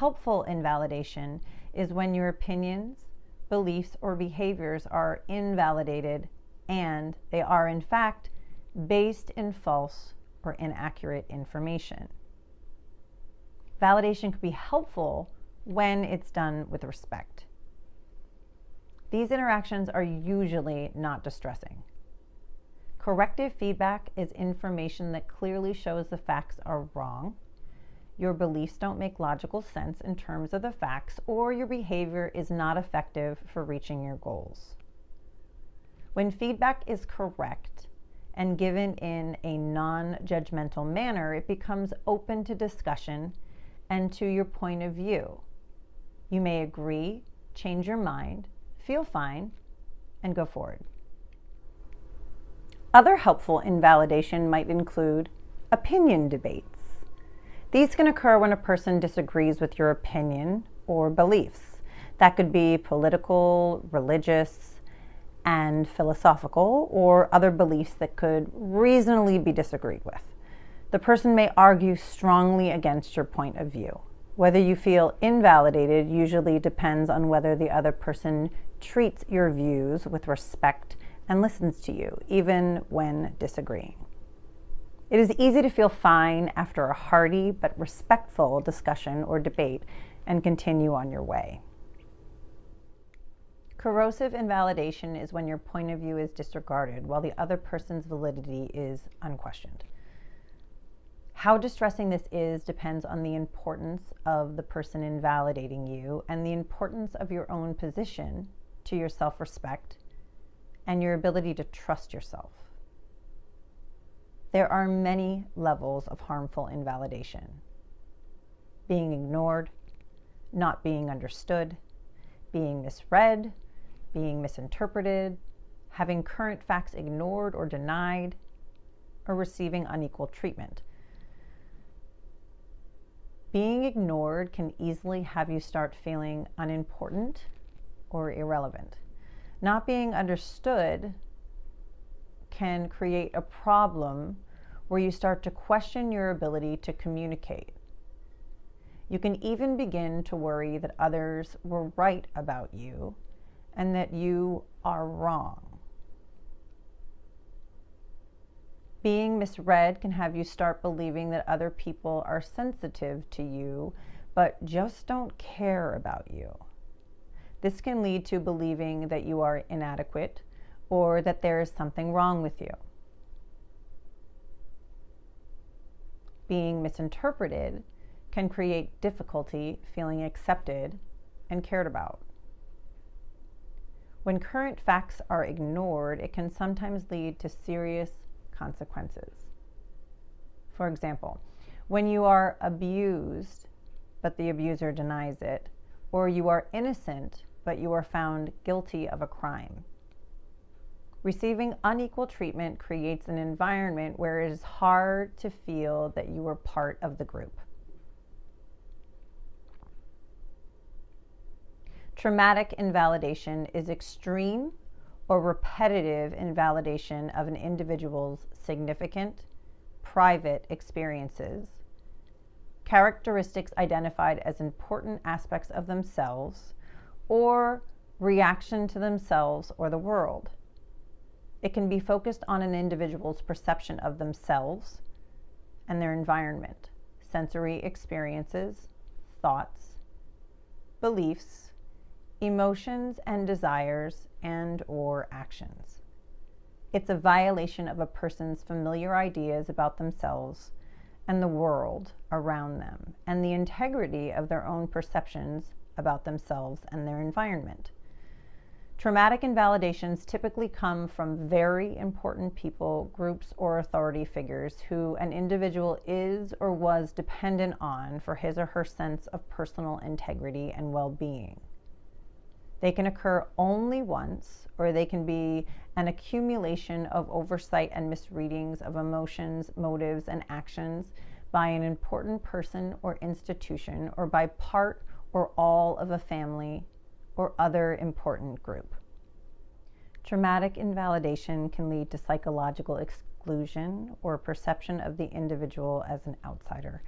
Helpful invalidation is when your opinions, beliefs, or behaviors are invalidated and they are in fact based in false or inaccurate information. Validation can be helpful when it's done with respect. These interactions are usually not distressing. Corrective feedback is information that clearly shows the facts are wrong, your beliefs don't make logical sense in terms of the facts, or your behavior is not effective for reaching your goals. When feedback is correct and given in a non-judgmental manner, it becomes open to discussion and to your point of view. You may agree, change your mind, feel fine, and go forward. Other helpful invalidation might include opinion debates. These can occur when a person disagrees with your opinion or beliefs. That could be political, religious, and philosophical, or other beliefs that could reasonably be disagreed with. The person may argue strongly against your point of view. Whether you feel invalidated usually depends on whether the other person treats your views with respect and listens to you, even when disagreeing. It is easy to feel fine after a hearty but respectful discussion or debate and continue on your way. Corrosive invalidation is when your point of view is disregarded while the other person's validity is unquestioned. How distressing this is depends on the importance of the person invalidating you and the importance of your own position to your self-respect and your ability to trust yourself. There are many levels of harmful invalidation. Being ignored, not being understood, being misread, being misinterpreted, having current facts ignored or denied, or receiving unequal treatment. Being ignored can easily have you start feeling unimportant or irrelevant. Not being understood can create a problem where you start to question your ability to communicate. You can even begin to worry that others were right about you and that you are wrong. Being misread can have you start believing that other people are sensitive to you but just don't care about you. This can lead to believing that you are inadequate or that there is something wrong with you. Being misinterpreted can create difficulty feeling accepted and cared about. When current facts are ignored, it can sometimes lead to serious consequences. For example, when you are abused, but the abuser denies it, or you are innocent, but you are found guilty of a crime. Receiving unequal treatment creates an environment where it is hard to feel that you are part of the group. Traumatic invalidation is extreme or repetitive invalidation of an individual's significant, private experiences, characteristics identified as important aspects of themselves, or reaction to themselves or the world. It can be focused on an individual's perception of themselves and their environment, sensory experiences, thoughts, beliefs, emotions and desires, and/or actions. It's a violation of a person's familiar ideas about themselves and the world around them, and the integrity of their own perceptions about themselves and their environment. Traumatic invalidations typically come from very important people, groups, or authority figures who an individual is or was dependent on for his or her sense of personal integrity and well-being. They can occur only once, or they can be an accumulation of oversight and misreadings of emotions, motives, and actions by an important person or institution, or by part or all of a family or other important group. Traumatic invalidation can lead to psychological exclusion or perception of the individual as an outsider.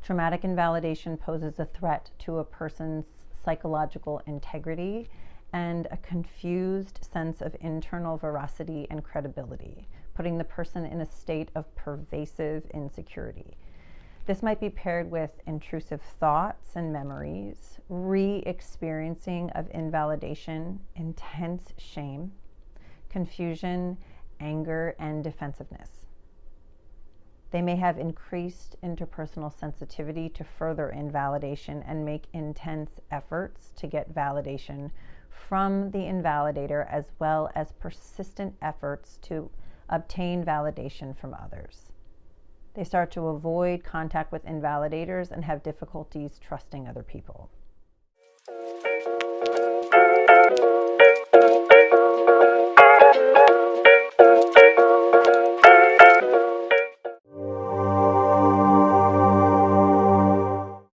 Traumatic invalidation poses a threat to a person's psychological integrity and a confused sense of internal veracity and credibility, putting the person in a state of pervasive insecurity. This might be paired with intrusive thoughts and memories, re-experiencing of invalidation, intense shame, confusion, anger, and defensiveness. They may have increased interpersonal sensitivity to further invalidation and make intense efforts to get validation from the invalidator, as well as persistent efforts to obtain validation from others. They start to avoid contact with invalidators and have difficulties trusting other people.